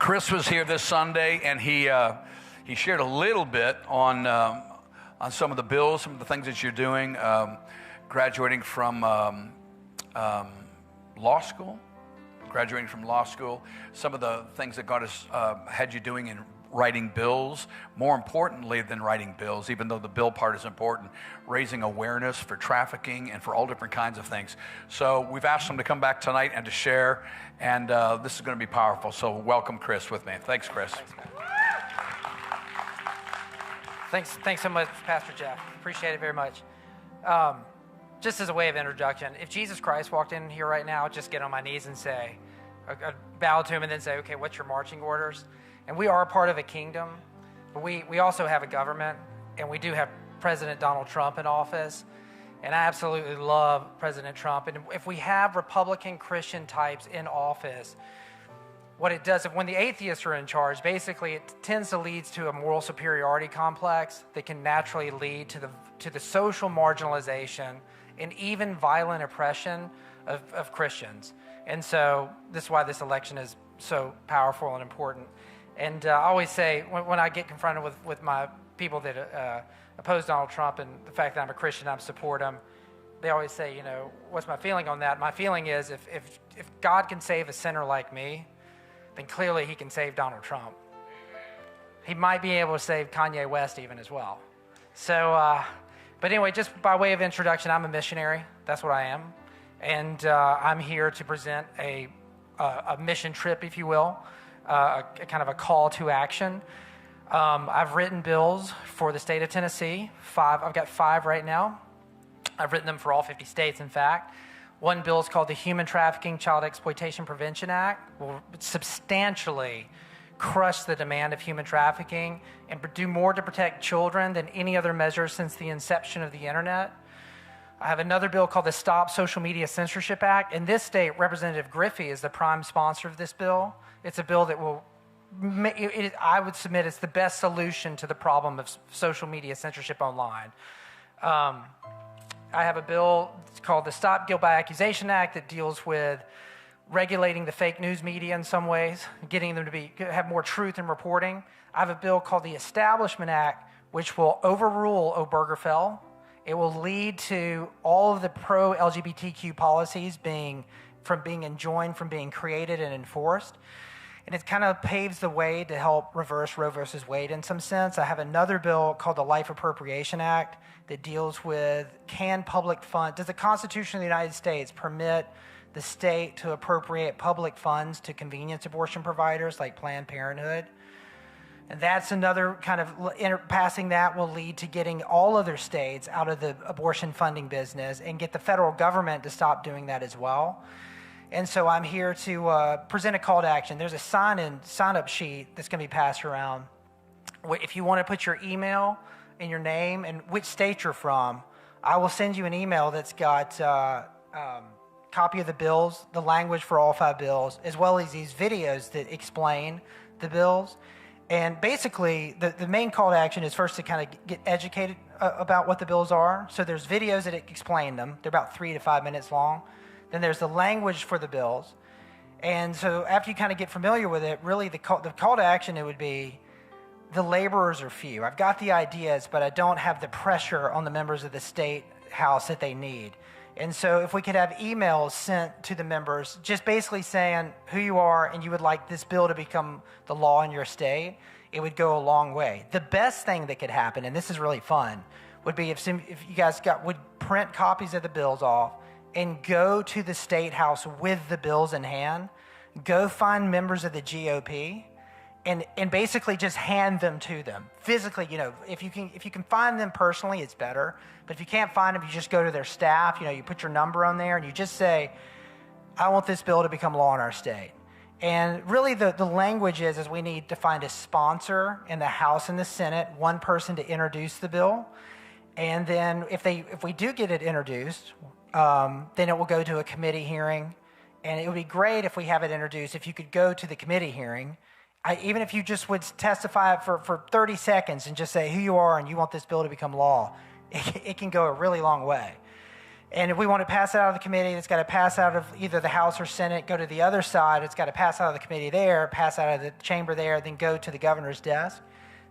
Chris was here this Sunday, and he shared a little bit on some of the bills, some of the things that you're doing, graduating from law school, some of the things that God has had you doing in writing bills. More importantly than writing bills, even though the bill part is important, raising awareness for trafficking and for all different kinds of things. So we've asked him to come back tonight and to share, and this is going to be powerful. So welcome Chris with me. Thanks, Chris. Thanks so much, Pastor Jeff. Appreciate it very much. Just as a way of introduction, if Jesus Christ walked in here right now, I'd just get on my knees and say, I'd bow to him and then say, okay, what's your marching orders? And we are part of a kingdom, but we also have a government, and we do have President Donald Trump in office. And I absolutely love President Trump. And if we have Republican Christian types in office, what it does, when the atheists are in charge, basically it tends to lead to a moral superiority complex that can naturally lead to the social marginalization and even violent oppression of Christians. And so this is why this election is so powerful and important. And I always say, when I get confronted with my people that oppose Donald Trump and the fact that I'm a Christian, I support him, they always say, you know, what's my feeling on that? My feeling is if God can save a sinner like me, then clearly he can save Donald Trump. He might be able to save Kanye West even as well. So, but anyway, just by way of introduction, I'm a missionary. That's what I am. And I'm here to present a mission trip, if you will, a kind of a call to action. I've written bills for the state of Tennessee. I've got 5 right now. I've written them for all 50 states, in fact. One bill is called the Human Trafficking Child Exploitation Prevention Act. Will substantially crush the demand of human trafficking and do more to protect children than any other measure since the inception of the internet. I have another bill called the Stop Social Media Censorship Act. In this state, Representative Griffey is the prime sponsor of this bill. It's a bill that will, I would submit, it's the best solution to the problem of social media censorship online. I have a bill called the Stop Guilt by Accusation Act that deals with regulating the fake news media in some ways, getting them to have more truth in reporting. I have a bill called the Establishment Act, which will overrule Obergefell. It will lead to all of the pro-LGBTQ policies being enjoined from being created and enforced. And it kind of paves the way to help reverse Roe versus Wade in some sense. I have another bill called the Life Appropriation Act that deals with does the Constitution of the United States permit the state to appropriate public funds to convenience abortion providers like Planned Parenthood? And that's another kind of, passing that will lead to getting all other states out of the abortion funding business and get the federal government to stop doing that as well. And so I'm here to present a call to action. There's a sign-up sheet that's going to be passed around. If you want to put your email and your name and which state you're from, I will send you an email that's got copy of the bills, the language for all 5 bills, as well as these videos that explain the bills. And basically, the main call to action is first to kind of get educated about what the bills are. So there's videos that explain them. They're about 3 to 5 minutes long. Then there's the language for the bills. And so after you kind of get familiar with it, really the call to action, it would be the laborers are few. I've got the ideas, but I don't have the pressure on the members of the state house that they need. And so if we could have emails sent to the members just basically saying who you are and you would like this bill to become the law in your state, it would go a long way. The best thing that could happen, and this is really fun, would be if you guys would print copies of the bills off and go to the state house with the bills in hand, go find members of the GOP, and basically just hand them to them physically. You know, if you can find them personally, it's better. But if you can't find them, you just go to their staff. You know, you put your number on there and you just say, "I want this bill to become law in our state." And really, the language is we need to find a sponsor in the House and the Senate, one person to introduce the bill, and then if we do get it introduced, then it will go to a committee hearing. And it would be great if we have it introduced, if you could go to the committee hearing. Even if you just would testify for 30 seconds and just say who you are and you want this bill to become law, it can go a really long way. And if we want to pass it out of the committee, it's got to pass out of either the House or Senate, go to the other side. It's got to pass out of the committee there, pass out of the chamber there, then go to the governor's desk.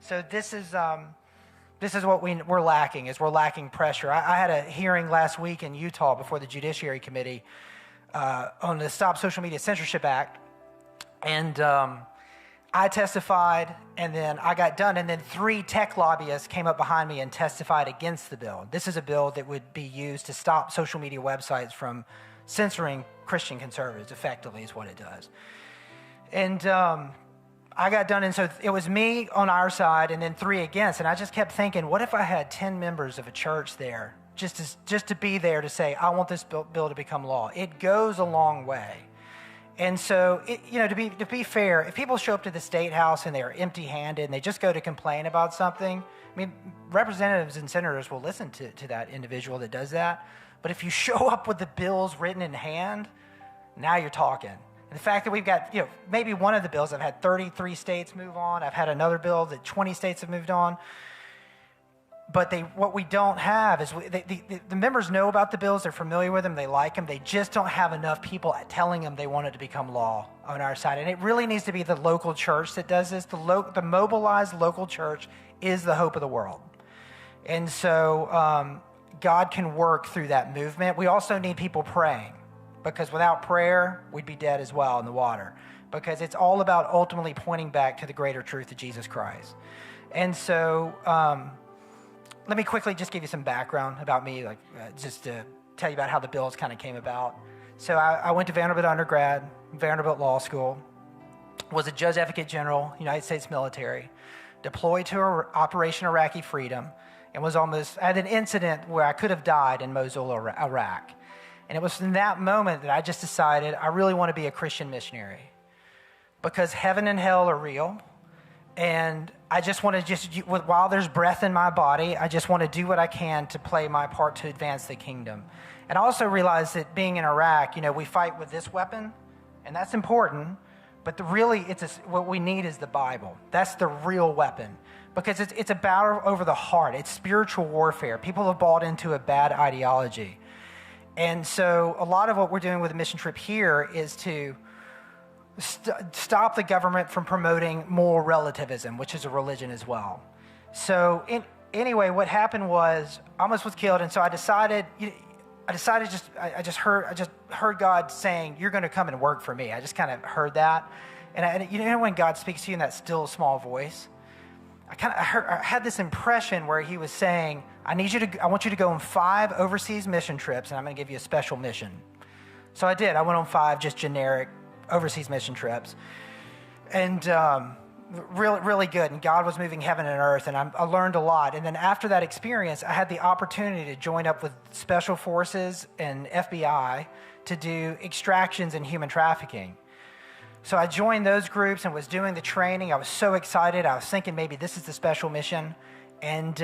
So this is what we're lacking, is we're lacking pressure. I had a hearing last week in Utah before the Judiciary Committee on the Stop Social Media Censorship Act. And I testified, and then I got done, and then 3 tech lobbyists came up behind me and testified against the bill. This is a bill that would be used to stop social media websites from censoring Christian conservatives, effectively, is what it does. And I got done, and so it was me on our side and then 3 against, and I just kept thinking, what if I had 10 members of a church there just to be there to say, I want this bill to become law? It goes a long way. And so, to be fair, if people show up to the State House and they're empty-handed and they just go to complain about something, I mean, representatives and senators will listen to that individual that does that. But if you show up with the bills written in hand, now you're talking. And the fact that we've got, maybe one of the bills, I've had 33 states move on. I've had another bill that 20 states have moved on. But what we don't have is the members know about the bills. They're familiar with them. They like them. They just don't have enough people telling them they want it to become law on our side. And it really needs to be the local church that does this. The mobilized local church is the hope of the world. And so God can work through that movement. We also need people praying, because without prayer, we'd be dead as well in the water, because it's all about ultimately pointing back to the greater truth of Jesus Christ. And so let me quickly just give you some background about me, just to tell you about how the bills kind of came about. So I went to Vanderbilt undergrad, Vanderbilt Law School, was a Judge Advocate General, United States military, deployed to Operation Iraqi Freedom, and I had an incident where I could have died in Mosul, Iraq. And it was in that moment that I just decided I really want to be a Christian missionary, because heaven and hell are real. And I just want to while there's breath in my body, I just want to do what I can to play my part to advance the kingdom. And I also realized that being in Iraq, we fight with this weapon, and that's important. But what we need is the Bible. That's the real weapon, because it's a battle over the heart. It's spiritual warfare. People have bought into a bad ideology. And so a lot of what we're doing with the mission trip here is to stop the government from promoting moral relativism, which is a religion as well. So anyway, what happened was I almost was killed, and so I just heard God saying, "You're going to come and work for me." I just kind of heard that, and when God speaks to you in that still small voice, I had this impression where He was saying, I want you to go on 5 overseas mission trips, and I'm going to give you a special mission. So I did. I went on 5 just generic overseas mission trips, and really, really good. And God was moving heaven and earth, and I learned a lot. And then after that experience, I had the opportunity to join up with Special Forces and FBI to do extractions and human trafficking. So I joined those groups and was doing the training. I was so excited. I was thinking maybe this is the special mission. And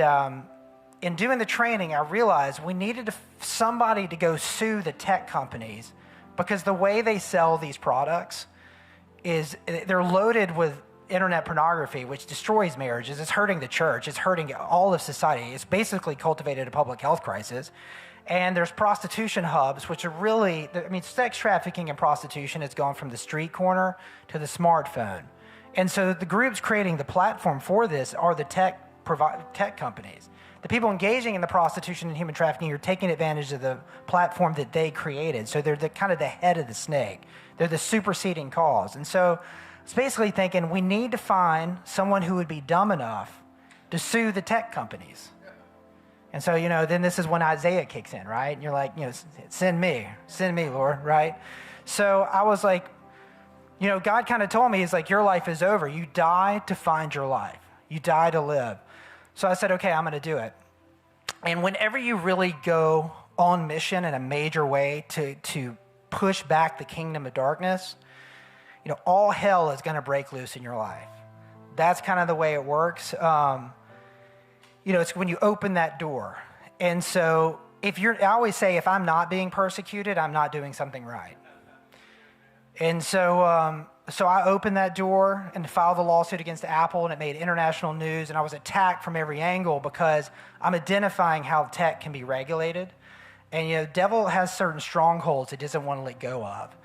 in doing the training, I realized we needed somebody to go sue the tech companies, because the way they sell these products is they're loaded with internet pornography, which destroys marriages. It's hurting the church. It's hurting all of society. It's basically cultivated a public health crisis. And there's prostitution hubs, which are really, sex trafficking and prostitution has gone from the street corner to the smartphone. And so the groups creating the platform for this are the tech companies. The people engaging in the prostitution and human trafficking are taking advantage of the platform that they created. So they're kind of the head of the snake. They're the superseding cause. And so it's basically thinking we need to find someone who would be dumb enough to sue the tech companies. And so, then this is when Isaiah kicks in, right? And you're like, send me, Lord, right? So I was like, God kind of told me, He's like, your life is over. You die to find your life. You die to live. So I said, okay, I'm going to do it. And whenever you really go on mission in a major way to push back the kingdom of darkness, all hell is going to break loose in your life. That's kind of the way it works. It's when you open that door. And so I always say, if I'm not being persecuted, I'm not doing something right. And so I opened that door and filed a lawsuit against Apple, and it made international news, and I was attacked from every angle because I'm identifying how tech can be regulated. And, you know, the devil has certain strongholds it doesn't want to let go of.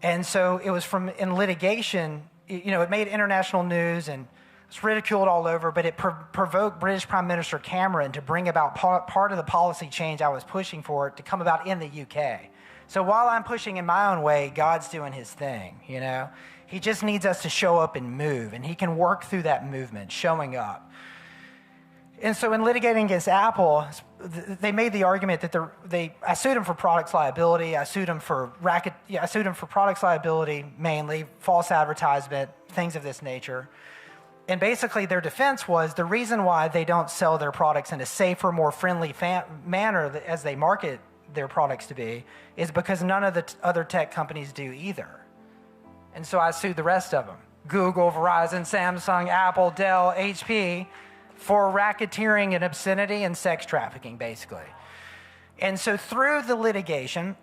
And so it was in litigation, you know, it made international news and it's ridiculed all over, but it provoked British Prime Minister Cameron to bring about part of the policy change I was pushing for it to come about in the UK. So while I'm pushing in my own way, God's doing his thing, you know. He just needs us to show up and move, and he can work through that movement, showing up. And so in litigating against Apple, they made the argument that I sued them for products liability. I sued them for products liability mainly, false advertisement, things of this nature. And basically their defense was the reason why they don't sell their products in a safer, more friendly manner as they market their products to be is because none of the other tech companies do either. And so I sued the rest of them. Google, Verizon, Samsung, Apple, Dell, HP, for racketeering and obscenity and sex trafficking, basically. And so through the litigation,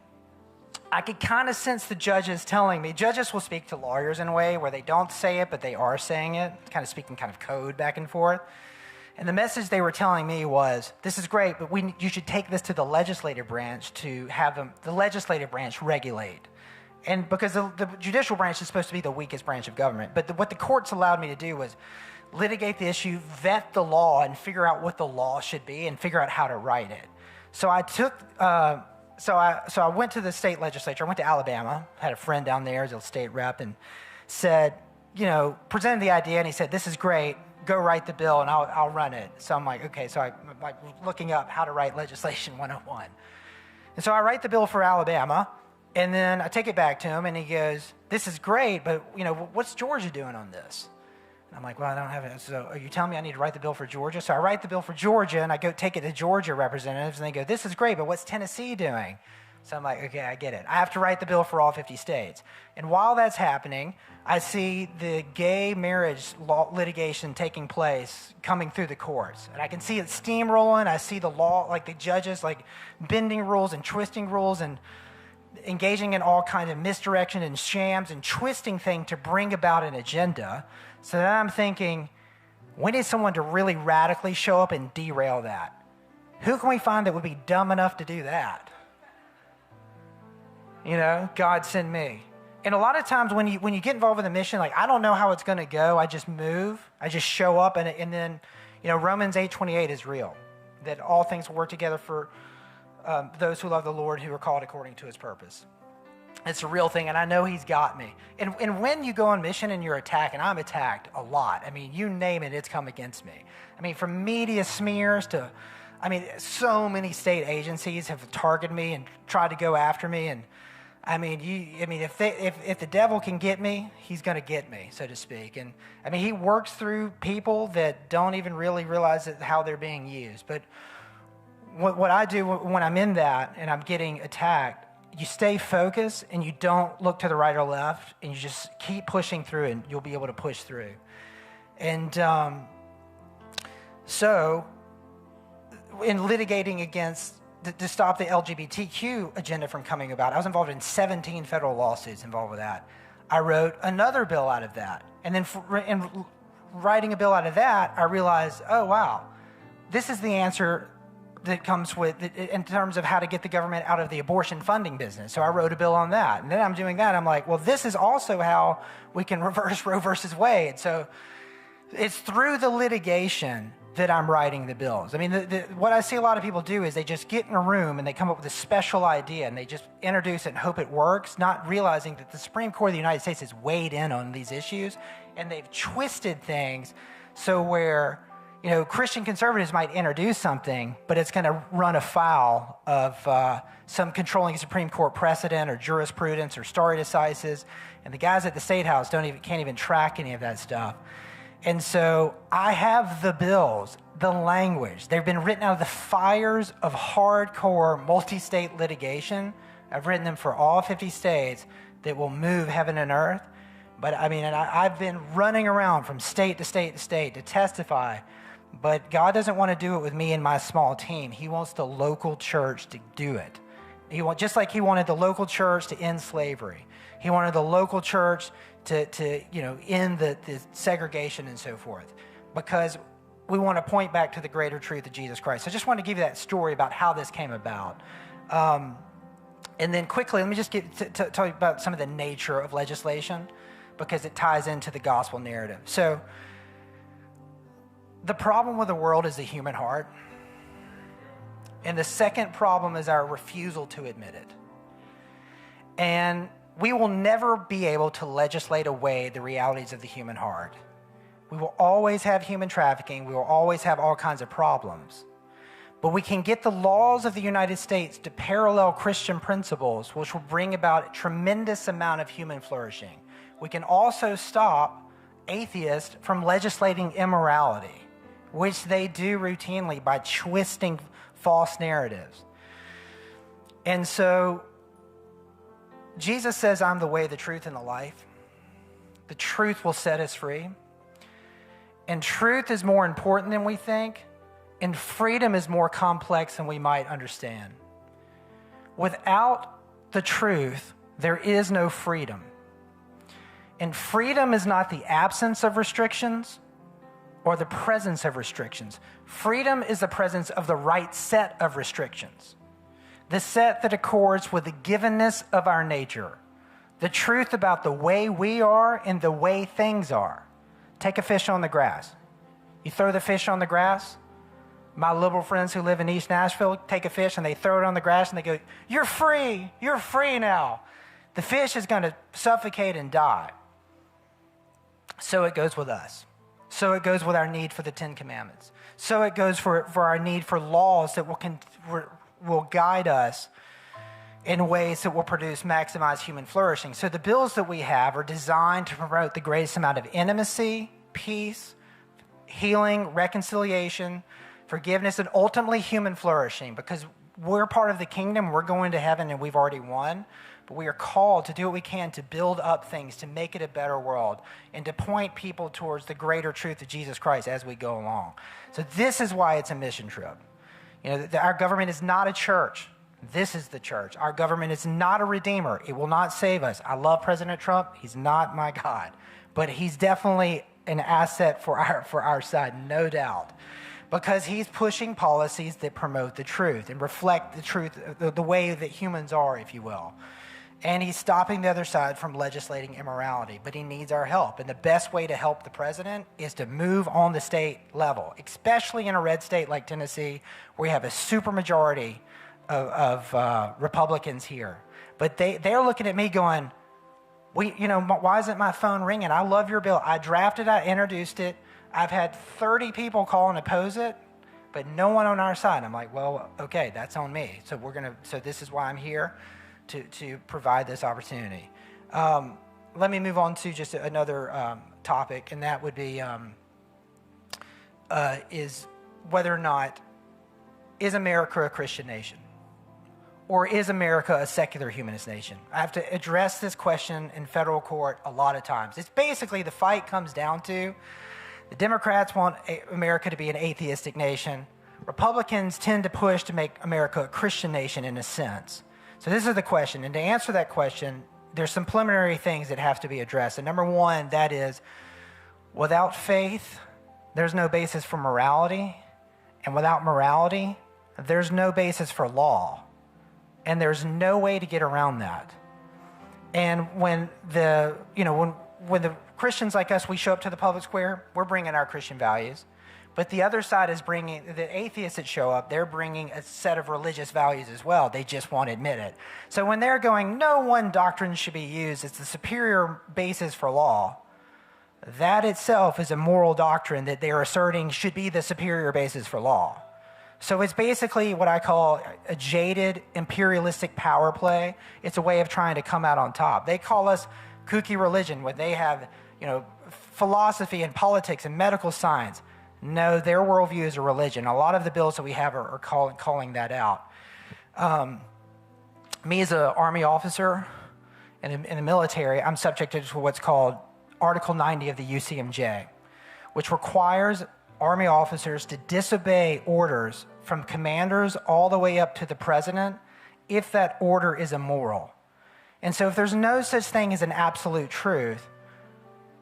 I could kind of sense the judges telling me, judges will speak to lawyers in a way where they don't say it, but they are saying it, kind of speaking kind of code back and forth. And the message they were telling me was, this is great, but you should take this to the legislative branch to have the legislative branch regulate. And because the judicial branch is supposed to be the weakest branch of government, but what the courts allowed me to do was litigate the issue, vet the law, and figure out what the law should be, and figure out how to write it. So I went to the state legislature. I went to Alabama, had a friend down there as a state rep, and said, you know, presented the idea, and he said, this is great, go write the bill, and I'll run it. So I'm like, okay, so I'm like looking up how to write legislation 101. And so I write the bill for Alabama, and then I take it back to him, and he goes, this is great, but, you know, what's Georgia doing on this? I'm like, well, I don't have it. So are you telling me I need to write the bill for Georgia? So I write the bill for Georgia, and I go take it to Georgia representatives, and they go, this is great, but what's Tennessee doing? So I'm like, okay, I get it. I have to write the bill for all 50 states. And while that's happening, I see the gay marriage law litigation taking place coming through the courts. And I can see it steamrolling. I see the law, like the judges, like bending rules and twisting rules and engaging in all kinds of misdirection and shams and twisting things to bring about an agenda. So then I'm thinking, we need someone to really radically show up and derail that. Who can we find that would be dumb enough to do that? You know, God send me. And a lot of times when you get involved with a mission, like I don't know how it's going to go. I just move. I just show up. And then, you know, Romans 8:28 is real. That all things will work together for those who love the Lord, who are called according to his purpose. It's a real thing, and I know he's got me. And when you go on mission and you're attacked, and I'm attacked a lot. I mean, you name it, it's come against me. I mean, from media smears to, I mean, so many state agencies have targeted me and tried to go after me. And I mean, if the devil can get me, he's going to get me, so to speak. And I mean, he works through people that don't even really realize how they're being used. But what I do when I'm in that and I'm getting attacked, you stay focused and you don't look to the right or left, and you just keep pushing through, and you'll be able to push through. And so in litigating against to stop the LGBTQ agenda from coming about, I was involved in 17 federal lawsuits involved with that. I wrote another bill out of that. And then in writing a bill out of that, I realized, oh, wow, this is the answer that comes with, in terms of how to get the government out of the abortion funding business. So I wrote a bill on that. And then I'm doing that. I'm like, well, this is also how we can reverse Roe versus Wade. So it's through the litigation that I'm writing the bills. I mean, what I see a lot of people do is they just get in a room and they come up with a special idea and they just introduce it and hope it works, not realizing that the Supreme Court of the United States has weighed in on these issues, and they've twisted things so where, you know, Christian conservatives might introduce something, but it's going to run afoul of some controlling Supreme Court precedent or jurisprudence or stare decisis, and the guys at the State House can't even track any of that stuff. And so I have the bills, the language. They've been written out of the fires of hardcore multi-state litigation. I've written them for all 50 states that will move heaven and earth. But I mean, and I've been running around from state to state to state to testify. But God doesn't want to do it with me and my small team. He wants the local church to do it. Just like he wanted the local church to end slavery. He wanted the local church to end the segregation and so forth, because we want to point back to the greater truth of Jesus Christ. So I just want to give you that story about how this came about. And then quickly, let me just tell you about some of the nature of legislation, because it ties into the gospel narrative. So the problem with the world is the human heart. And the second problem is our refusal to admit it. And we will never be able to legislate away the realities of the human heart. We will always have human trafficking. We will always have all kinds of problems. But we can get the laws of the United States to parallel Christian principles, which will bring about a tremendous amount of human flourishing. We can also stop atheists from legislating immorality, which they do routinely by twisting false narratives. And so Jesus says, I'm the way, the truth, and the life. The truth will set us free. And truth is more important than we think. And freedom is more complex than we might understand. Without the truth, there is no freedom. And freedom is not the absence of restrictions or the presence of restrictions. Freedom is the presence of the right set of restrictions. The set that accords with the givenness of our nature. The truth about the way we are and the way things are. Take a fish on the grass. You throw the fish on the grass. My liberal friends who live in East Nashville take a fish and they throw it on the grass and they go, you're free now. The fish is going to suffocate and die. So it goes with us. So it goes with our need for the Ten Commandments. So it goes for our need for laws that will guide us in ways that will maximize human flourishing. So the bills that we have are designed to promote the greatest amount of intimacy, peace, healing, reconciliation, forgiveness, and ultimately human flourishing, because we're part of the kingdom, we're going to heaven, and we've already won, but we are called to do what we can to build up things, to make it a better world, and to point people towards the greater truth of Jesus Christ as we go along. So this is why it's a mission trip. You know, our government is not a church. This is the church. Our government is not a redeemer. It will not save us. I love President Trump. He's not my God, but he's definitely an asset for our side, no doubt. Because he's pushing policies that promote the truth and reflect the truth, the way that humans are, if you will. And he's stopping the other side from legislating immorality, but he needs our help. And the best way to help the president is to move on the state level, especially in a red state like Tennessee, where you have a supermajority of Republicans here. But they're looking at me going, why isn't my phone ringing? I love your bill. I drafted, I introduced it. I've had 30 people call and oppose it, but no one on our side. I'm like, well, okay, that's on me. So this is why I'm here, to provide this opportunity. Let me move on to just another topic, and that would be is whether or not is America a Christian nation? Or is America a secular humanist nation? I have to address this question in federal court a lot of times. It's basically the fight comes down to the Democrats want America to be an atheistic nation. Republicans tend to push to make America a Christian nation in a sense. So this is the question. And to answer that question, there's some preliminary things that have to be addressed. And number one, that is, without faith, there's no basis for morality. And without morality, there's no basis for law. And there's no way to get around that. And when the Christians like us, we show up to the public square, we're bringing our Christian values. But the other side is bringing, the atheists that show up, they're bringing a set of religious values as well. They just won't admit it. So when they're going, no one doctrine should be used, it's the superior basis for law, that itself is a moral doctrine that they're asserting should be the superior basis for law. So it's basically what I call a jaded imperialistic power play. It's a way of trying to come out on top. They call us kooky religion, where they have, philosophy and politics and medical science. No, their worldview is a religion. A lot of the bills that we have are calling that out. Me as an Army officer in the military, I'm subjected to what's called Article 90 of the UCMJ, which requires Army officers to disobey orders from commanders all the way up to the president if that order is immoral. And so if there's no such thing as an absolute truth,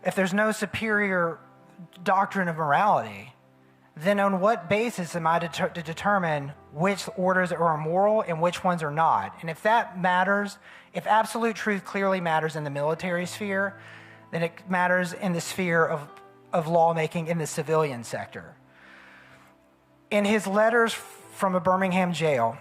if there's no superior doctrine of morality, then on what basis am I to determine which orders are immoral and which ones are not? And if that matters, if absolute truth clearly matters in the military sphere, then it matters in the sphere of lawmaking in the civilian sector. In his letters from a Birmingham jail,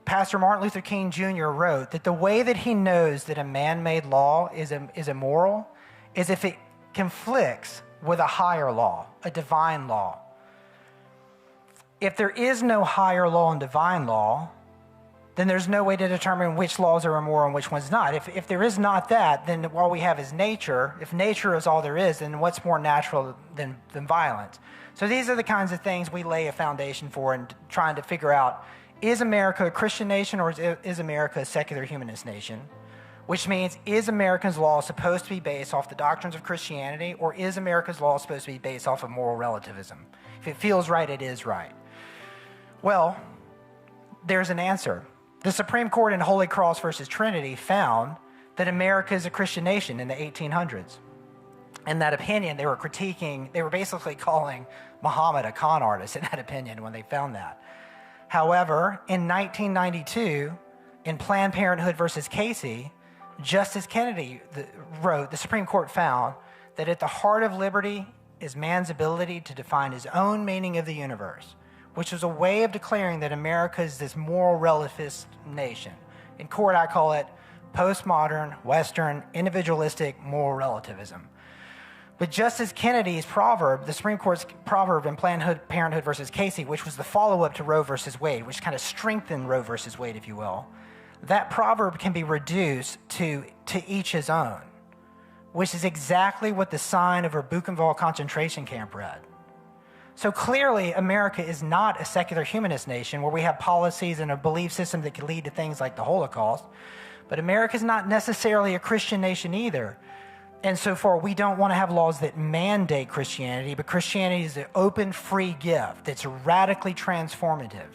Pastor Martin Luther King Jr. wrote that the way that he knows that a man-made law is immoral is if it conflicts with a higher law, a divine law. If there is no higher law and divine law, then there's no way to determine which laws are immoral and which ones not. If there is not that, then all we have is nature. If nature is all there is, then what's more natural than violence? So these are the kinds of things we lay a foundation for in trying to figure out, is America a Christian nation or is America a secular humanist nation? Which means, is America's law supposed to be based off the doctrines of Christianity, or is America's law supposed to be based off of moral relativism? If it feels right, it is right. Well, there's an answer. The Supreme Court in Holy Cross versus Trinity found that America is a Christian nation in the 1800s. In that opinion, they were basically calling Muhammad a con artist in that opinion when they found that. However, in 1992, in Planned Parenthood versus Casey, Justice Kennedy wrote, the Supreme Court found that at the heart of liberty is man's ability to define his own meaning of the universe, which was a way of declaring that America is this moral relativist nation. In court, I call it postmodern, Western, individualistic moral relativism. But Justice Kennedy's proverb, the Supreme Court's proverb in Planned Parenthood versus Casey, which was the follow-up to Roe versus Wade, which kind of strengthened Roe versus Wade, if you will, that proverb can be reduced to each his own, which is exactly what the sign over Buchenwald concentration camp read. So clearly, America is not a secular humanist nation where we have policies and a belief system that could lead to things like the Holocaust. But America is not necessarily a Christian nation either. And so far, we don't want to have laws that mandate Christianity, but Christianity is an open, free gift that's radically transformative.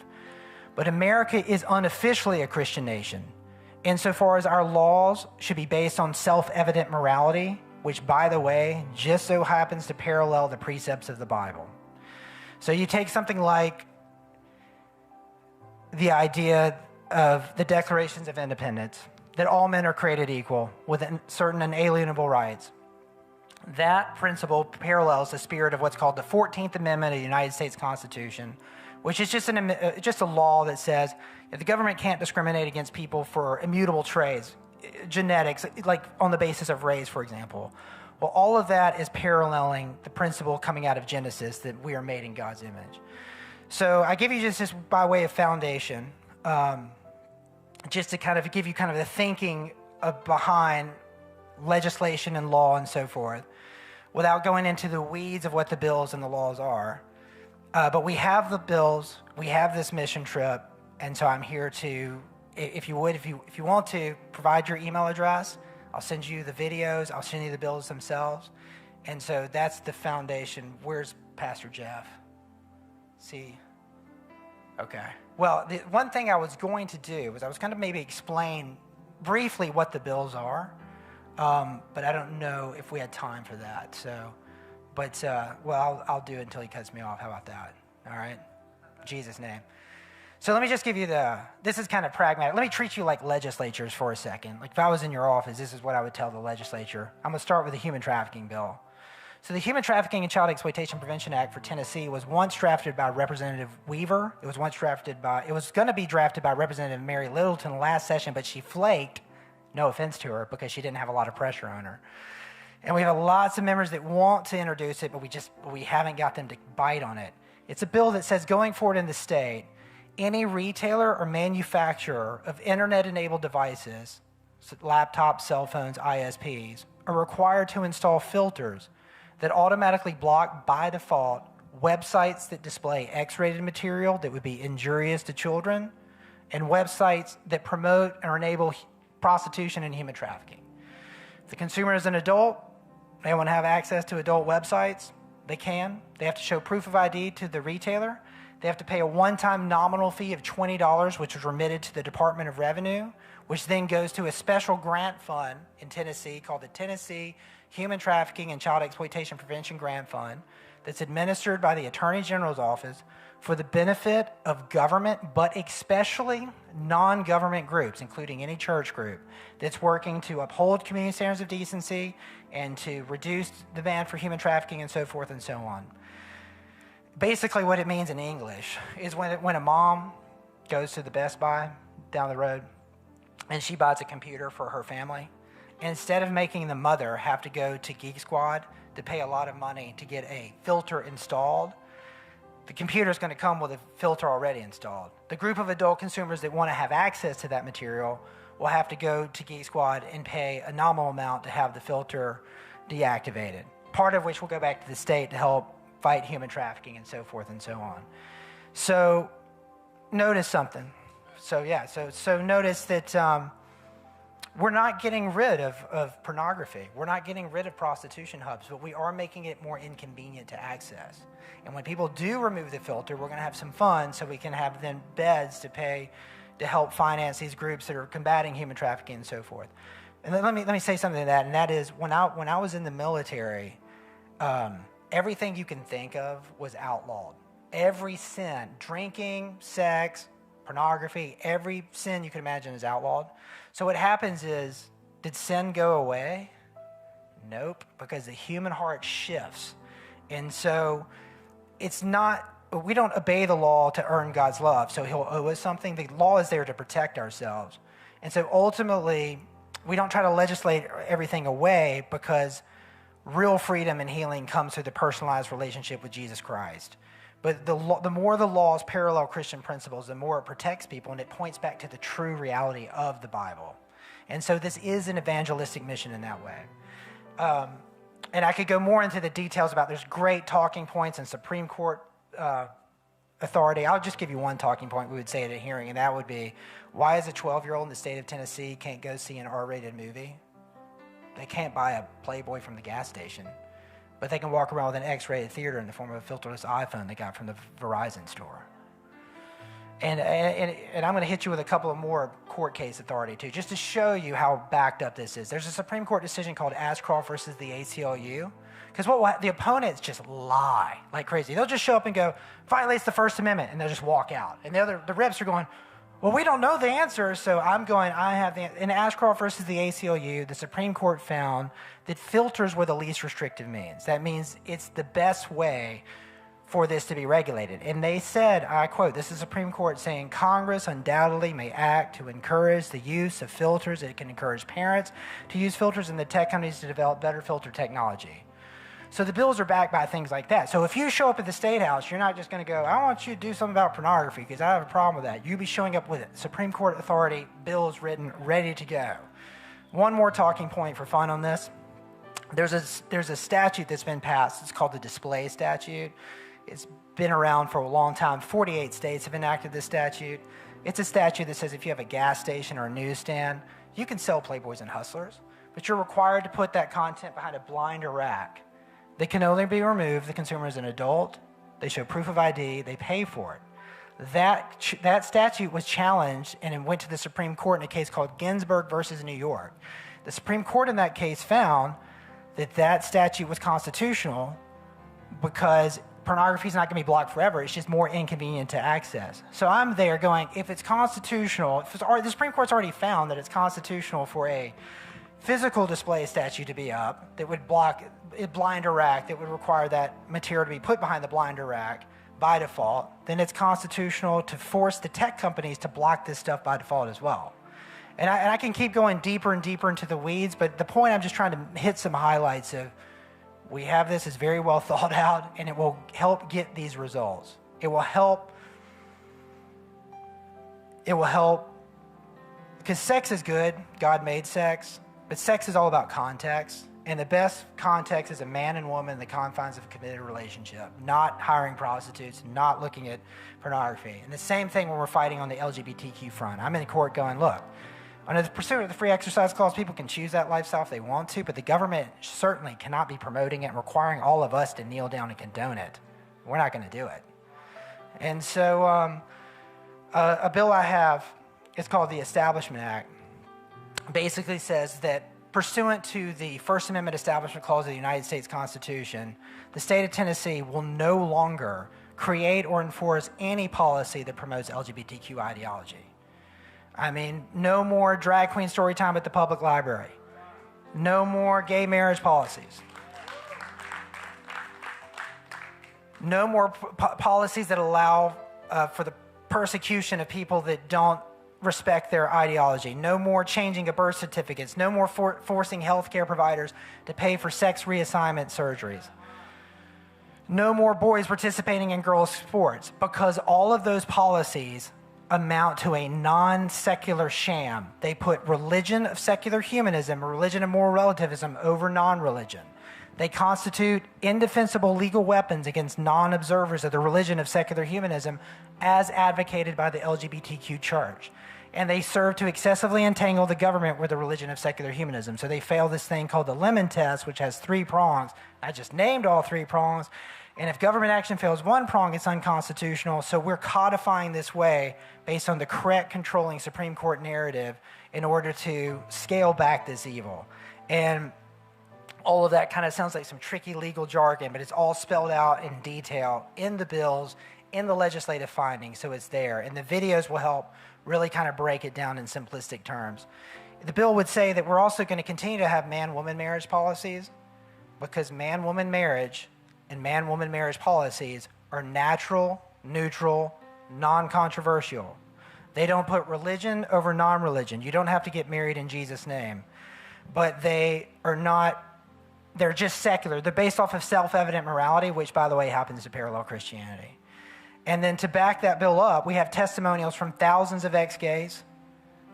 But America is unofficially a Christian nation, insofar as our laws should be based on self-evident morality, which, by the way, just so happens to parallel the precepts of the Bible. So you take something like the idea of the Declarations of Independence, that all men are created equal with certain inalienable rights. That principle parallels the spirit of what's called the 14th Amendment of the United States Constitution, which is just a law that says if the government can't discriminate against people for immutable traits, genetics, like on the basis of race, for example. Well, all of that is paralleling the principle coming out of Genesis that we are made in God's image. So I give you just this by way of foundation, just to kind of give you kind of the thinking behind legislation and law and so forth, without going into the weeds of what the bills and the laws are. But we have the bills, we have this mission trip, and so I'm here to, if you want to, provide your email address. I'll send you the videos, I'll send you the bills themselves. And so that's the foundation. Where's Pastor Jeff? See? Okay. Well, the one thing I was going to do was I was going to maybe explain briefly what the bills are, but I don't know if we had time for that. So, but, well, I'll do it until he cuts me off. How about that? All right? In Jesus' name. So let me just give you this is kind of pragmatic. Let me treat you like legislatures for a second. Like if I was in your office, this is what I would tell the legislature. I'm going to start with the human trafficking bill. So the Human Trafficking and Child Exploitation Prevention Act for Tennessee was once drafted by Representative Weaver. It was going to be drafted by Representative Mary Littleton last session, but she flaked, no offense to her, because she didn't have a lot of pressure on her. And we have lots of members that want to introduce it, but we haven't got them to bite on it. It's a bill that says going forward in the state, any retailer or manufacturer of internet-enabled devices, so laptops, cell phones, ISPs, are required to install filters that automatically block by default websites that display X-rated material that would be injurious to children and websites that promote or enable prostitution and human trafficking. If the consumer is an adult, they want to have access to adult websites, they can. They have to show proof of ID to the retailer. They have to pay a one-time nominal fee of $20, which was remitted to the Department of Revenue, which then goes to a special grant fund in Tennessee called the Tennessee Human Trafficking and Child Exploitation Prevention Grant Fund that's administered by the Attorney General's office for the benefit of government, but especially non-government groups, including any church group, that's working to uphold community standards of decency and to reduce demand for human trafficking and so forth and so on. Basically what it means in English is when a mom goes to the Best Buy down the road and she buys a computer for her family, instead of making the mother have to go to Geek Squad to pay a lot of money to get a filter installed, the computer is going to come with a filter already installed. The group of adult consumers that want to have access to that material will have to go to Geek Squad and pay a nominal amount to have the filter deactivated, part of which will go back to the state to help fight human trafficking and so forth and so on. So notice something. So notice that we're not getting rid of pornography. We're not getting rid of prostitution hubs, but we are making it more inconvenient to access. And when people do remove the filter, we're going to have some fun so we can have then beds to pay to help finance these groups that are combating human trafficking and so forth. And then let me say something to that, and that is when I was in the military, everything you can think of was outlawed. Every sin, drinking, sex, pornography, every sin you can imagine is outlawed. So what happens is, did sin go away? Nope, because the human heart shifts. And so it's not, we don't obey the law to earn God's love, so he'll owe us something. The law is there to protect ourselves. And so ultimately, we don't try to legislate everything away because real freedom and healing comes through the personalized relationship with Jesus Christ. But the more the laws parallel Christian principles, the more it protects people, and it points back to the true reality of the Bible. And so this is an evangelistic mission in that way. And I could go more into the details about there's great talking points and Supreme Court authority. I'll just give you one talking point we would say at a hearing, and that would be, why is a 12-year-old in the state of Tennessee can't go see an R-rated movie? They can't buy a Playboy from the gas station, but they can walk around with an X-rated theater in the form of a filterless iPhone they got from the Verizon store. And I'm going to hit you with a couple of more court case authority too, just to show you how backed up this is. There's a Supreme Court decision called Ashcroft versus the ACLU, because the opponents just lie like crazy. They'll just show up and go, violates the First Amendment, and they'll just walk out. And the reps are going, well, we don't know the answer, so I'm going, I have the answer. In Ashcroft versus the ACLU, the Supreme Court found that filters were the least restrictive means. That means it's the best way for this to be regulated. And they said, I quote, this is the Supreme Court saying, Congress undoubtedly may act to encourage the use of filters. It can encourage parents to use filters and the tech companies to develop better filter technology. So the bills are backed by things like that. So if you show up at the State House, you're not just going to go, I want you to do something about pornography because I have a problem with that. You'll be showing up with Supreme Court authority, bills written, ready to go. One more talking point for fun on this. There's a statute that's been passed. It's called the Display Statute. It's been around for a long time. 48 states have enacted this statute. It's a statute that says if you have a gas station or a newsstand, you can sell Playboys and Hustlers, but you're required to put that content behind a blinder rack. They can only be removed if the consumer is an adult, they show proof of ID, they pay for it. That statute was challenged and it went to the Supreme Court in a case called Ginsburg versus New York. The Supreme Court in that case found that statute was constitutional because pornography is not going to be blocked forever. It's just more inconvenient to access. So I'm there going, if it's constitutional, the Supreme Court's already found that it's constitutional for a physical display statute to be up that would block a blinder rack that would require that material to be put behind the blinder rack by default, then it's constitutional to force the tech companies to block this stuff by default as well. And I can keep going deeper and deeper into the weeds, but the point I'm just trying to hit some highlights of, we have this, is very well thought out, and it will help get these results. It will help, because sex is good, God made sex, but sex is all about context, and the best context is a man and woman in the confines of a committed relationship, not hiring prostitutes, not looking at pornography. And the same thing when we're fighting on the LGBTQ front. I'm in court going, look, under the pursuit of the Free Exercise Clause, people can choose that lifestyle if they want to, but the government certainly cannot be promoting it and requiring all of us to kneel down and condone it. We're not going to do it. And so a bill I have, it's called the Establishment Act, basically says that pursuant to the First Amendment Establishment Clause of the United States Constitution, the state of Tennessee will no longer create or enforce any policy that promotes LGBTQ ideology. I mean, no more drag queen story time at the public library. No more gay marriage policies. No more policies that allow for the persecution of people that don't respect their ideology. No more changing of birth certificates. No more forcing healthcare providers to pay for sex reassignment surgeries. No more boys participating in girls' sports, because all of those policies amount to a non-secular sham. They put religion of secular humanism, or religion of moral relativism, over non-religion. They constitute indefensible legal weapons against non-observers of the religion of secular humanism as advocated by the LGBTQ church. And they serve to excessively entangle the government with the religion of secular humanism. So they fail this thing called the Lemon Test, which has 3 prongs. I just named all 3 prongs. And if government action fails one prong, it's unconstitutional. So we're codifying this way based on the correct controlling Supreme Court narrative in order to scale back this evil. And all of that kind of sounds like some tricky legal jargon, but it's all spelled out in detail in the bills, in the legislative findings, so it's there. And the videos will help really kind of break it down in simplistic terms. The bill would say that we're also going to continue to have man-woman marriage policies, because man-woman marriage and man-woman marriage policies are natural, neutral, non-controversial. They don't put religion over non-religion. You don't have to get married in Jesus' name. But they are not, they're just secular. They're based off of self-evident morality, which, by the way, happens to parallel Christianity. And then to back that bill up, we have testimonials from thousands of ex-gays,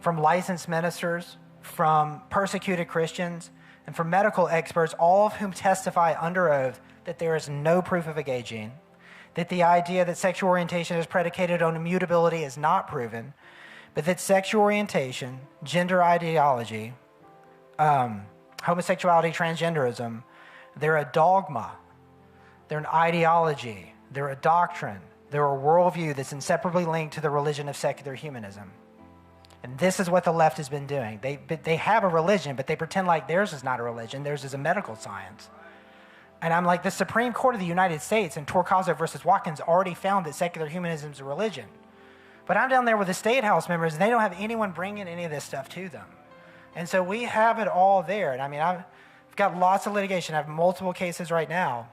from licensed ministers, from persecuted Christians, and from medical experts, all of whom testify under oath that there is no proof of a gay gene, that the idea that sexual orientation is predicated on immutability is not proven, but that sexual orientation, gender ideology, homosexuality, transgenderism, they're a dogma, they're an ideology, they're a doctrine, they're a worldview that's inseparably linked to the religion of secular humanism. And this is what the left has been doing. They have a religion, but they pretend like theirs is not a religion, theirs is a medical science. And I'm like, the Supreme Court of the United States in Torcaso versus Watkins already found that secular humanism is a religion. But I'm down there with the State House members, and they don't have anyone bringing any of this stuff to them. And so we have it all there. And I mean, I've got lots of litigation. I have multiple cases right now.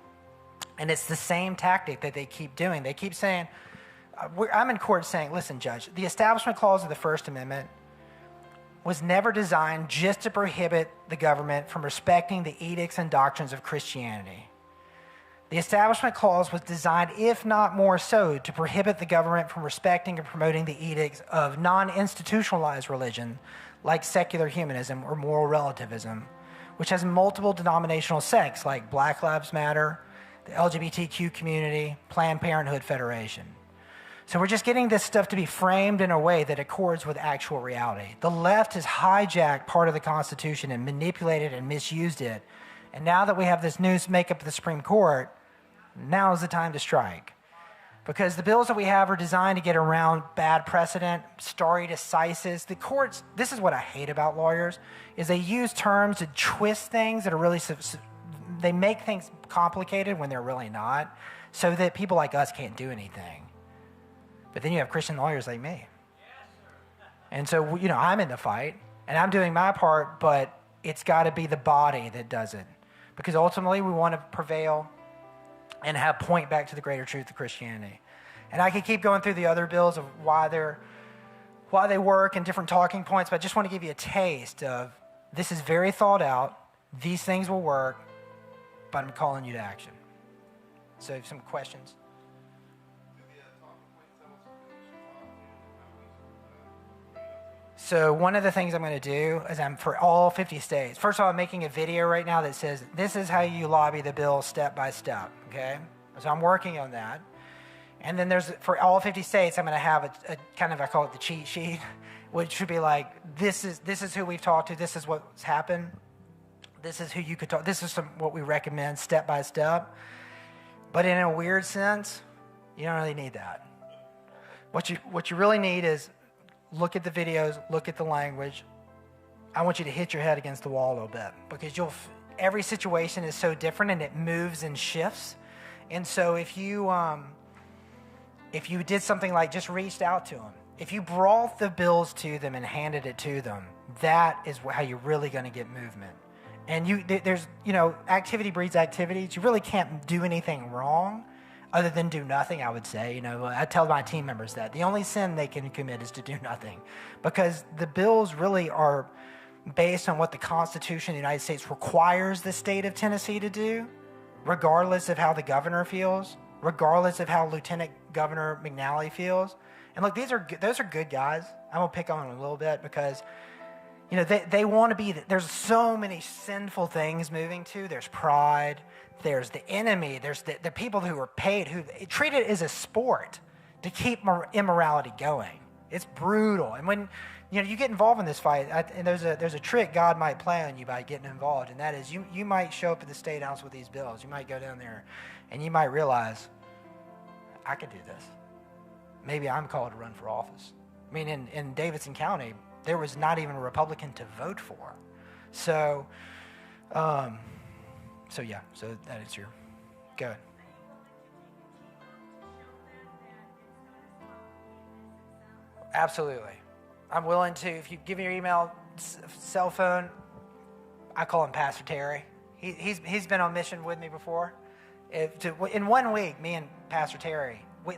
And it's the same tactic that they keep doing. They keep saying, I'm in court saying, listen, Judge, the Establishment Clause of the First Amendment was never designed just to prohibit the government from respecting the edicts and doctrines of Christianity. The Establishment Clause was designed, if not more so, to prohibit the government from respecting and promoting the edicts of non-institutionalized religion, like secular humanism or moral relativism, which has multiple denominational sects like Black Lives Matter, the LGBTQ community, Planned Parenthood Federation. So we're just getting this stuff to be framed in a way that accords with actual reality. The left has hijacked part of the Constitution and manipulated and misused it. And now that we have this new makeup of the Supreme Court, now is the time to strike. Because the bills that we have are designed to get around bad precedent, stare decisis. The courts, this is what I hate about lawyers, is they use terms to twist things that are really, they make things complicated when they're really not, so that people like us can't do anything. But then you have Christian lawyers like me. And so, you know, I'm in the fight, and I'm doing my part, but it's got to be the body that does it. Because ultimately, we want to prevail and have point back to the greater truth of Christianity. And I could keep going through the other bills of why they work and different talking points, but I just want to give you a taste of this is very thought out, these things will work, but I'm calling you to action. So some questions? So one of the things I'm going to do is I'm for all 50 states. First of all, I'm making a video right now that says, this is how you lobby the bill step by step, okay? So I'm working on that. And then there's, for all 50 states, I'm going to have a kind of, I call it the cheat sheet, which should be like, this is who we've talked to, this is what's happened, this is who you could talk, this is what we recommend step by step. But in a weird sense, you don't really need that. What you really need is look at the videos, look at the language, I want you to hit your head against the wall a little bit, because every situation is so different and it moves and shifts. And so if you did something like just reached out to them, if you brought the bills to them and handed it to them, that is how you're really going to get movement. And there's activity breeds activities. You really can't do anything wrong other than do nothing, I would say. I tell my team members that the only sin they can commit is to do nothing, because the bills really are based on what the Constitution of the United States requires the state of Tennessee to do, regardless of how the governor feels, regardless of how Lieutenant Governor McNally feels. And look, those are good guys. I'm going to pick on them a little bit because, they want to be, there's so many sinful things moving to. There's pride. There's the enemy. There's the people who are paid, who treat it as a sport to keep immorality going. It's brutal. And when, you get involved in this fight, and there's a trick God might play on you by getting involved, and that is you might show up at the State House with these bills. You might go down there, and you might realize, I could do this. Maybe I'm called to run for office. I mean, in Davidson County, there was not even a Republican to vote for. So that is your, go ahead. Absolutely. I'm willing to, if you give me your email, cell phone, I call him Pastor Terry. He's been on mission with me before. In 1 week, me and Pastor Terry, we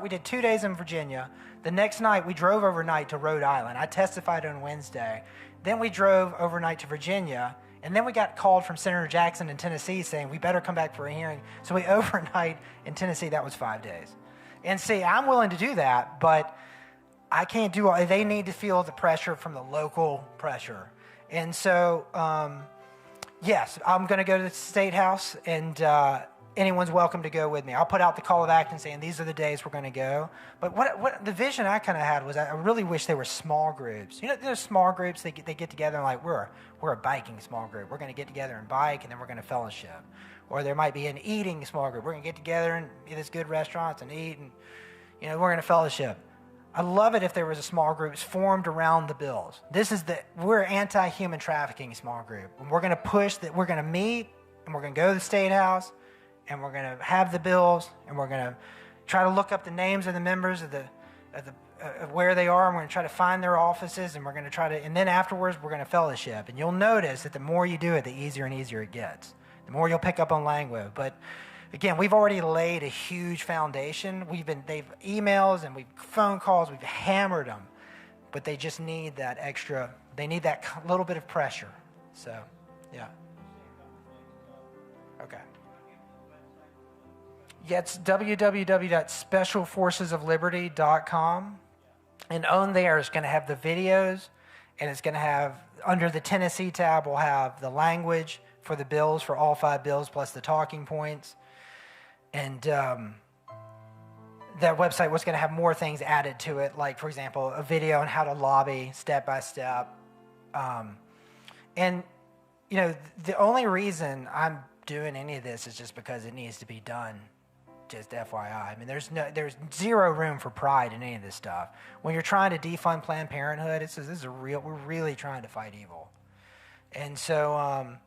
did 2 days in Virginia. The next night, we drove overnight to Rhode Island. I testified on Wednesday. Then we drove overnight to Virginia. And then we got called from Senator Jackson in Tennessee saying, we better come back for a hearing. So we overnight in Tennessee. That was 5 days. And see, I'm willing to do that, but I can't do all. They need to feel the pressure from the local pressure. And so, yes, I'm going to go to the State House, and anyone's welcome to go with me. I'll put out the call of action saying these are the days we're going to go. But what the vision I kind of had was I really wish there were small groups. There's small groups, they get together and like, we're a biking small group. We're going to get together and bike, and then we're going to fellowship. Or there might be an eating small group. We're going to get together and eat at good restaurants and eat, and we're going to fellowship. I love it if there was a small group formed around the bills. We're anti-human trafficking small group. And we're going to push that. We're going to meet, and we're going to go to the State House, and we're going to have the bills, and we're going to try to look up the names of the members of where they are, and we're going to try to find their offices, and we're going to try to, and then afterwards we're going to fellowship. And you'll notice that the more you do it, the easier and easier it gets. The more you'll pick up on language. But again, we've already laid a huge foundation. They've emails and we've phone calls. We've hammered them, but they just need that extra. They need that little bit of pressure. So, yeah. Okay. Yeah, it's www.specialforcesofliberty.com, and on there is going to have the videos, and it's going to have under the Tennessee tab. We'll have the language for the bills, for all 5 bills, plus the talking points. And that website was going to have more things added to it, like, for example, a video on how to lobby step by step. And, the only reason I'm doing any of this is just because it needs to be done, just FYI. I mean, there's zero room for pride in any of this stuff. When you're trying to defund Planned Parenthood, we're really trying to fight evil. And so,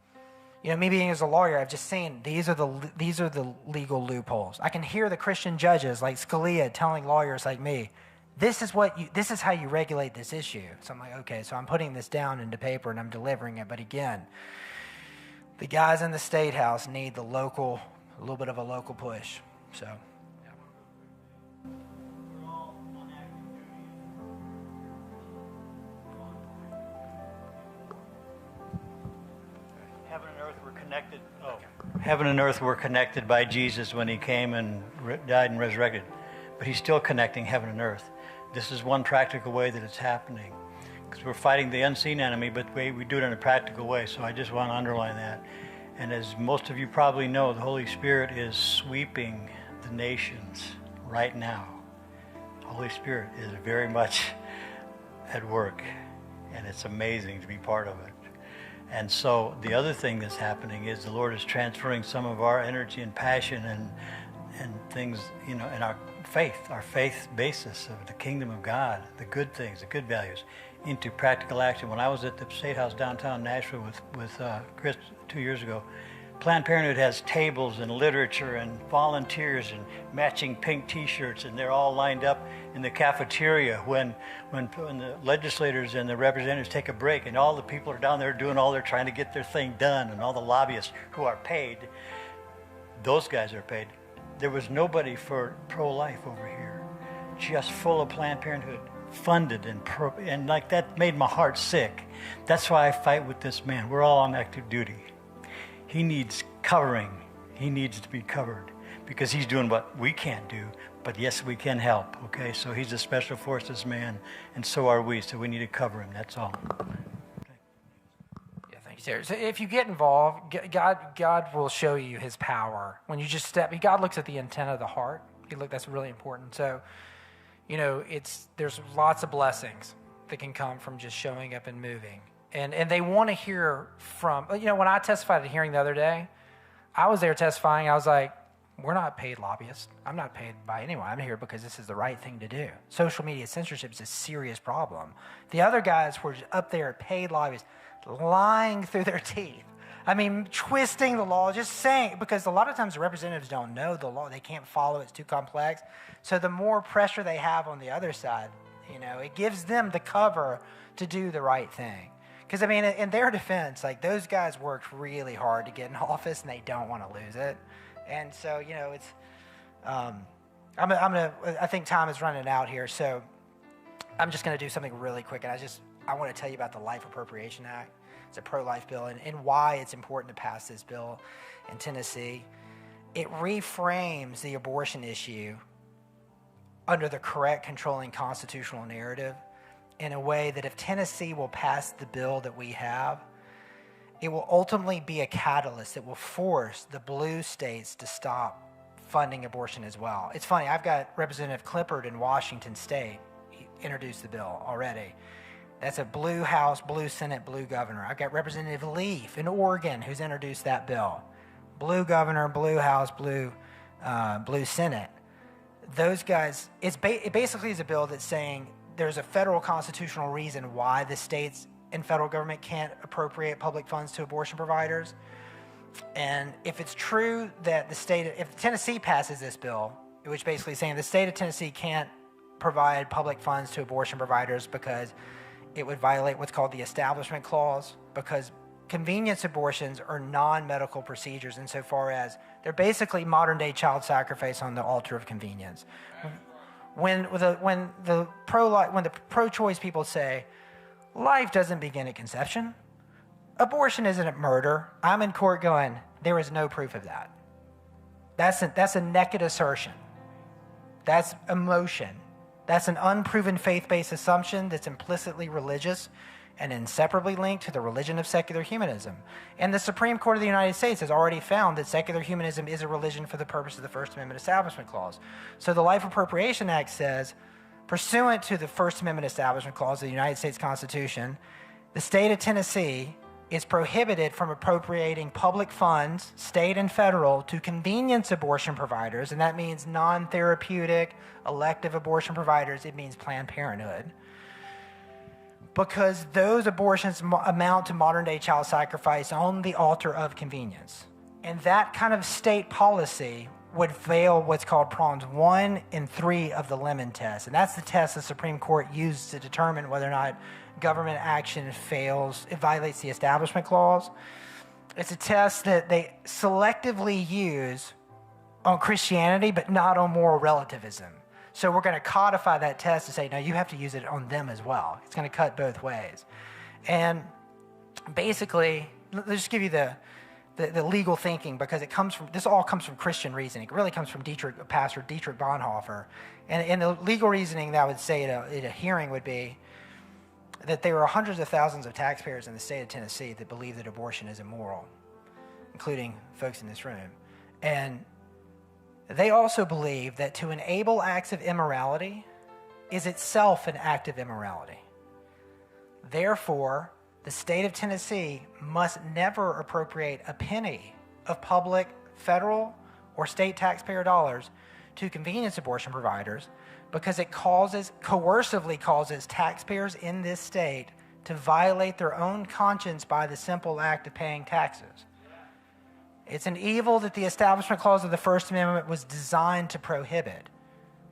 me being as a lawyer, I've just seen these are the legal loopholes. I can hear the Christian judges like Scalia telling lawyers like me, this is how you regulate this issue. So I'm like, okay, so I'm putting this down into paper and I'm delivering it. But again, the guys in the State House need a little bit of a local push. So. Heaven and earth were connected by Jesus when he came and died and resurrected. But he's still connecting heaven and earth. This is one practical way that it's happening. Because we're fighting the unseen enemy, but we do it in a practical way. So I just want to underline that. And as most of you probably know, the Holy Spirit is sweeping the nations right now. The Holy Spirit is very much at work. And it's amazing to be part of it. And so the other thing that's happening is the Lord is transferring some of our energy and passion and things, in our faith basis of the kingdom of God, the good things, the good values, into practical action. When I was at the State House downtown Nashville with Chris 2 years ago, Planned Parenthood has tables and literature and volunteers and matching pink T-shirts, and they're all lined up in the cafeteria when the legislators and the representatives take a break, and all the people are down there doing all they're trying to get their thing done, and all the lobbyists who are paid, those guys are paid. There was nobody for pro-life over here, just full of Planned Parenthood, funded and like that made my heart sick. That's why I fight with this man. We're all on active duty. He needs covering. He needs to be covered because he's doing what we can't do, but yes, we can help, okay? So he's a special forces man, and so are we, so we need to cover him, that's all. Yeah, thank you, Terry. So if you get involved, God will show you his power. When you just God looks at the intent of the heart. That's really important. So, there's lots of blessings that can come from just showing up and moving. And they want to hear from, when I testified at a hearing the other day, I was there testifying. I was like, we're not paid lobbyists. I'm not paid by anyone. I'm here because this is the right thing to do. Social media censorship is a serious problem. The other guys were up there, paid lobbyists, lying through their teeth. I mean, twisting the law, just saying, because a lot of times the representatives don't know the law. They can't follow it. It's too complex. So the more pressure they have on the other side, it gives them the cover to do the right thing. Because, in their defense, those guys worked really hard to get in office, and they don't want to lose it. And so, it's, I think time is running out here, so I'm just going to do something really quick. And I want to tell you about the Life Appropriation Act. It's a pro-life bill, and why it's important to pass this bill in Tennessee. It reframes the abortion issue under the correct controlling constitutional narrative in a way that if Tennessee will pass the bill that we have, it will ultimately be a catalyst that will force the blue states to stop funding abortion as well. It's funny, I've got Representative Clippard in Washington State. He introduced the bill already. That's a blue House, blue Senate, blue governor. I've got Representative Leaf in Oregon who's introduced that bill. Blue governor, blue House, blue Senate. Those guys, it basically is a bill that's saying there's a federal constitutional reason why the states and federal government can't appropriate public funds to abortion providers. And if it's true that if Tennessee passes this bill, which basically is saying the state of Tennessee can't provide public funds to abortion providers because it would violate what's called the Establishment Clause, because convenience abortions are non-medical procedures insofar as they're basically modern-day child sacrifice on the altar of convenience. When the pro-choice people say, life doesn't begin at conception, abortion isn't a murder, I'm in court going, there is no proof of that. That's a naked assertion. That's emotion. That's an unproven faith-based assumption that's implicitly religious and inseparably linked to the religion of secular humanism. And the Supreme Court of the United States has already found that secular humanism is a religion for the purpose of the First Amendment Establishment Clause. So the Life Appropriation Act says, pursuant to the First Amendment Establishment Clause of the United States Constitution, the state of Tennessee is prohibited from appropriating public funds, state and federal, to convenience abortion providers, and that means non-therapeutic, elective abortion providers. It means Planned Parenthood. Because those abortions amount to modern-day child sacrifice on the altar of convenience. And that kind of state policy would fail what's called prongs 1 and 3 of the Lemon Test. And that's the test the Supreme Court used to determine whether or not government action fails, it violates the Establishment Clause. It's a test that they selectively use on Christianity, but not on moral relativism. So we're going to codify that test to say, no, you have to use it on them as well. It's going to cut both ways. And basically, let's just give you the legal thinking, because this all comes from Christian reasoning. It really comes from Pastor Dietrich Bonhoeffer. And the legal reasoning that I would say at a hearing would be that there are hundreds of thousands of taxpayers in the state of Tennessee that believe that abortion is immoral, including folks in this room. And they also believe that to enable acts of immorality is itself an act of immorality. Therefore, the state of Tennessee must never appropriate a penny of public, federal, or state taxpayer dollars to convenience abortion providers, because it coercively causes taxpayers in this state to violate their own conscience by the simple act of paying taxes. It's an evil that the Establishment Clause of the First Amendment was designed to prohibit.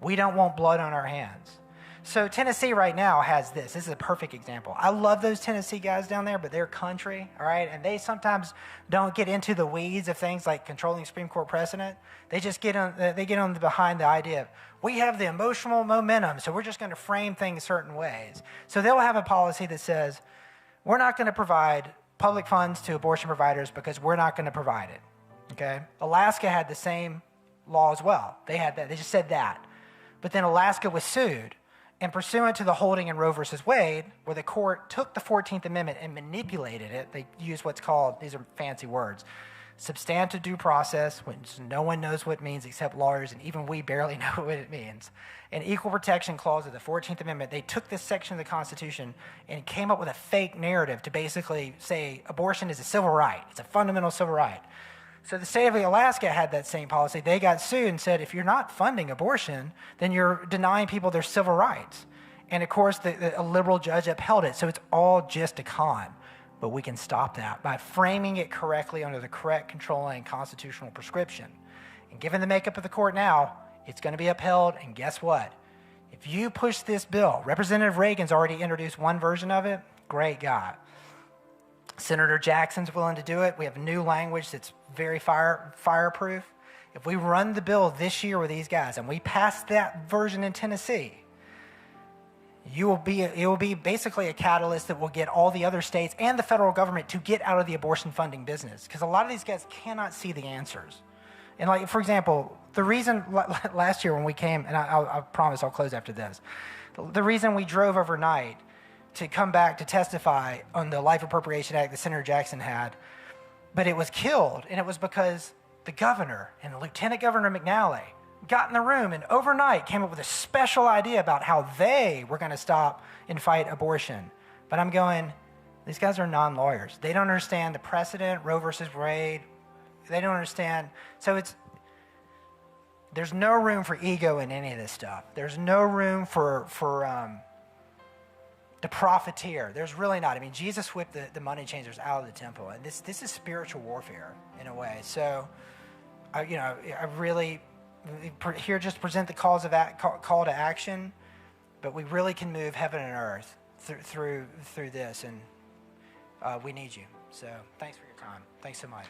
We don't want blood on our hands. So Tennessee right now has this. This is a perfect example. I love those Tennessee guys down there, but they're country, all right? And they sometimes don't get into the weeds of things like controlling Supreme Court precedent. They just get on behind the idea of, we have the emotional momentum, so we're just going to frame things certain ways. So they'll have a policy that says, we're not going to provide public funds to abortion providers because we're not going to provide it, okay? Alaska had the same law as well. They had that. They just said that. But then Alaska was sued. And pursuant to the holding in Roe versus Wade, where the court took the 14th Amendment and manipulated it, they used what's called, these are fancy words, substantive due process, which no one knows what it means except lawyers, and even we barely know what it means. An equal protection clause of the 14th Amendment, they took this section of the Constitution and came up with a fake narrative to basically say abortion is a civil right. It's a fundamental civil right. So the state of Alaska had that same policy. They got sued and said, if you're not funding abortion, then you're denying people their civil rights. And of course, a liberal judge upheld it. So it's all just a con. But we can stop that by framing it correctly under the correct controlling constitutional prescription. And given the makeup of the court now, it's going to be upheld. And guess what? If you push this bill, Representative Reagan's already introduced one version of it. Great guy. Senator Jackson's willing to do it. We have new language that's very fireproof. If we run the bill this year with these guys and we pass that version in Tennessee, it will be basically a catalyst that will get all the other states and the federal government to get out of the abortion funding business, because a lot of these guys cannot see the answers. And like, for example, the reason last year when we came, and I promise I'll close after this, the reason we drove overnight to come back to testify on the Life Appropriation Act that Senator Jackson had, but it was killed, and it was because the governor and Lieutenant Governor McNally got in the room and overnight came up with a special idea about how they were going to stop and fight abortion. But I'm going, these guys are non-lawyers. They don't understand the precedent, Roe versus Wade. They don't understand. So there's no room for ego in any of this stuff. There's no room for the profiteer. There's really not. I mean, Jesus whipped the money changers out of the temple, and this is spiritual warfare in a way. So, I really here just present the call to action, but we really can move heaven and earth through this, and we need you. So, thanks for your time. Thanks so much.